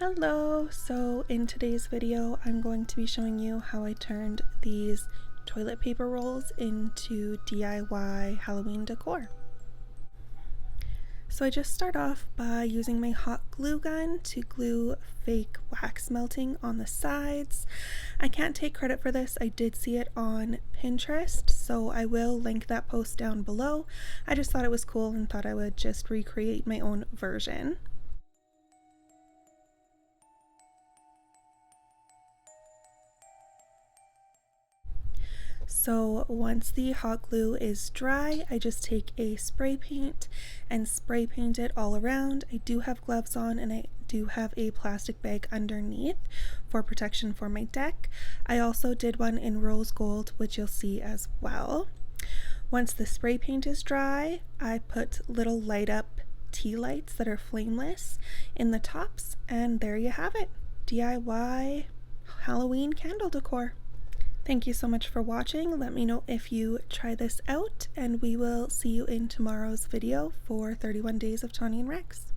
Hello! So in today's video I'm going to be showing you how I turned these toilet paper rolls into DIY Halloween decor. So I just start off by using my hot glue gun to glue fake wax melting on the sides. I can't take credit for this, I did see it on Pinterest, so I will link that post down below. I just thought it was cool and thought I would just recreate my own version. So once the hot glue is dry, I just take a spray paint and spray paint it all around. I do have gloves on and I do have a plastic bag underneath for protection for my deck. I also did one in rose gold, which you'll see as well. Once the spray paint is dry, I put little light up tea lights that are flameless in the tops, and there you have it, DIY Halloween candle decor. Thank you so much for watching. Let me know if you try this out, and we will see you in tomorrow's video for 31 days of TawnyandRex.